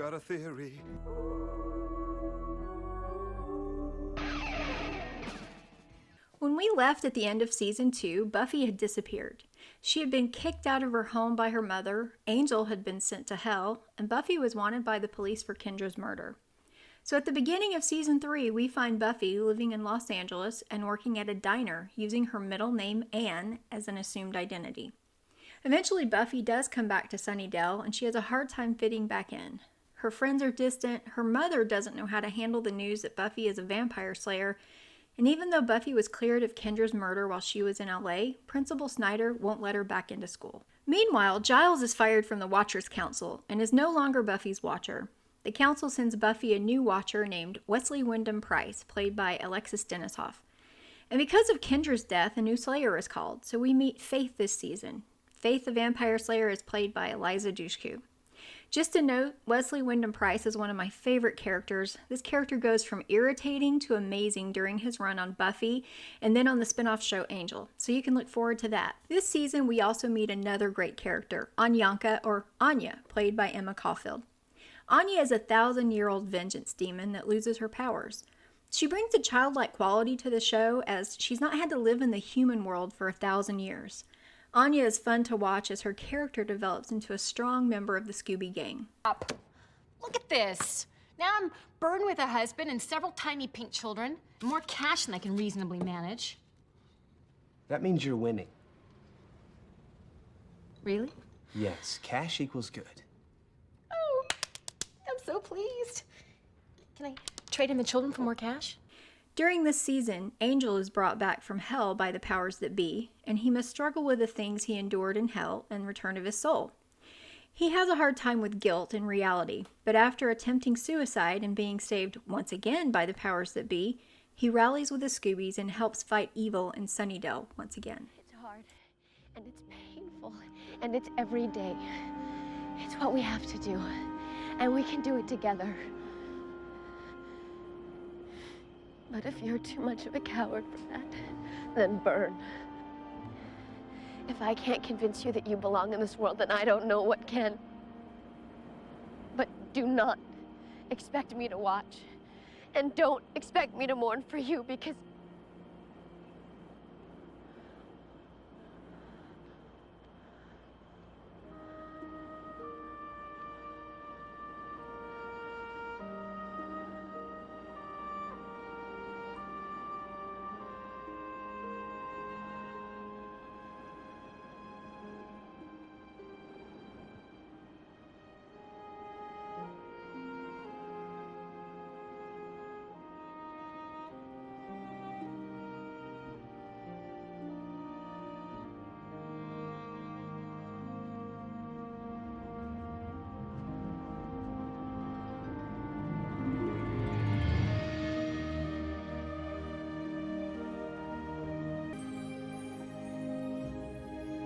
got a theory. When we left at the end of season 2, Buffy had disappeared. She had been kicked out of her home by her mother, Angel had been sent to hell, and Buffy was wanted by the police for Kendra's murder. So at the beginning of season 3, we find Buffy living in Los Angeles and working at a diner using her middle name Anne as an assumed identity. Eventually, Buffy does come back to Sunnydale, and she has a hard time fitting back in. Her friends are distant, her mother doesn't know how to handle the news that Buffy is a vampire slayer, and even though Buffy was cleared of Kendra's murder while she was in LA, Principal Snyder won't let her back into school. Meanwhile, Giles is fired from the Watchers Council and is no longer Buffy's watcher. The council sends Buffy a new watcher named Wesley Wyndam-Pryce, played by Alexis Denishoff. And because of Kendra's death, a new Slayer is called, so we meet Faith this season. Faith the Vampire Slayer is played by Eliza Dushku. Just a note, Wesley Wyndam-Pryce is one of my favorite characters. This character goes from irritating to amazing during his run on Buffy and then on the spin-off show Angel, so you can look forward to that. This season, we also meet another great character, Anyanka, or Anya, played by Emma Caulfield. Anya is a 1,000-year-old vengeance demon that loses her powers. She brings a childlike quality to the show as she's not had to live in the human world for 1,000 years. Anya is fun to watch as her character develops into a strong member of the Scooby Gang. Look at this. Now I'm burdened with a husband and several tiny pink children. More cash than I can reasonably manage. That means you're winning. Really? Yes, cash equals good. Oh, I'm so pleased. Can I trade in the children for more cash? During this season, Angel is brought back from hell by the powers that be, and he must struggle with the things he endured in hell and return of his soul. He has a hard time with guilt in reality, but after attempting suicide and being saved once again by the powers that be, he rallies with the Scoobies and helps fight evil in Sunnydale once again. It's hard, and it's painful, and it's every day. It's what we have to do, and we can do it together. But if you're too much of a coward for that, then burn. If I can't convince you that you belong in this world, then I don't know what can. But do not expect me to watch. And don't expect me to mourn for you, because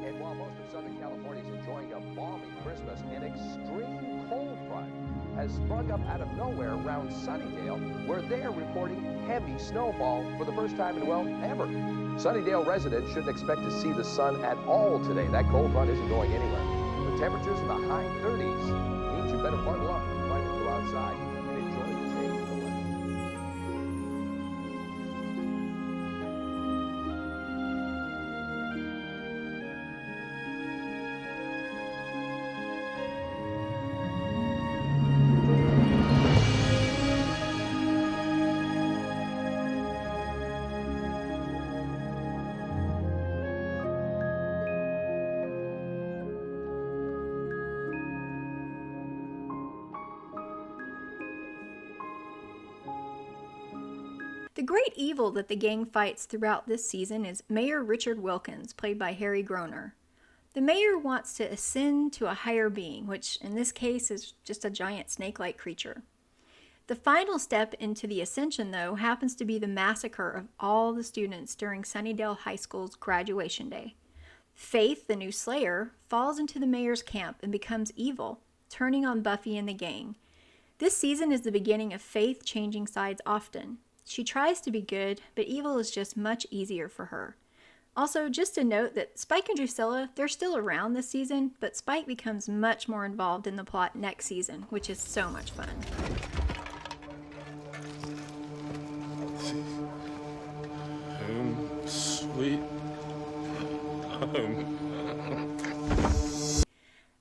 And while most of Southern California is enjoying a balmy Christmas, an extreme cold front has sprung up out of nowhere around Sunnydale, where they're reporting heavy snowfall for the first time in, well, ever. Sunnydale residents shouldn't expect to see the sun at all today. That cold front isn't going anywhere. The temperatures in the high 30s means you better bundle up if you plan to go outside and enjoy the change of the weather. The great evil that the gang fights throughout this season is Mayor Richard Wilkins, played by Harry Groener. The mayor wants to ascend to a higher being, which in this case is just a giant snake-like creature. The final step into the ascension, though, happens to be the massacre of all the students during Sunnydale High School's graduation day. Faith, the new Slayer, falls into the mayor's camp and becomes evil, turning on Buffy and the gang. This season is the beginning of Faith changing sides often. She tries to be good, but evil is just much easier for her. Also, just to note that Spike and Drusilla, they're still around this season, but Spike becomes much more involved in the plot next season, which is so much fun. Home, sweet home.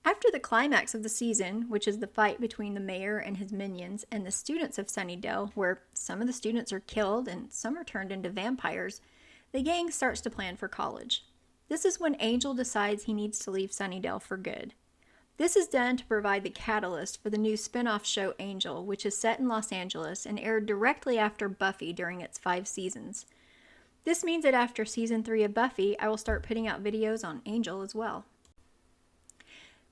After the climax of the season, which is the fight between the mayor and his minions and the students of Sunnydale, where some of the students are killed and some are turned into vampires, the gang starts to plan for college. This is when Angel decides he needs to leave Sunnydale for good. This is done to provide the catalyst for the new spin-off show Angel, which is set in Los Angeles and aired directly after Buffy during its 5 seasons. This means that after season 3 of Buffy, I will start putting out videos on Angel as well.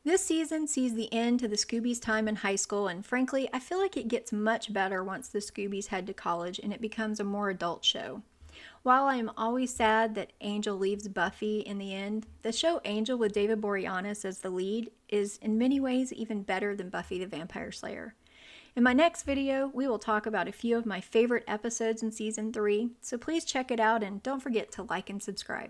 This season sees the end to the Scoobies' time in high school, and frankly, I feel like it gets much better once the Scoobies head to college and it becomes a more adult show. While I am always sad that Angel leaves Buffy in the end, the show Angel with David Boreanaz as the lead is in many ways even better than Buffy the Vampire Slayer. In my next video, we will talk about a few of my favorite episodes in season 3, so please check it out and don't forget to like and subscribe.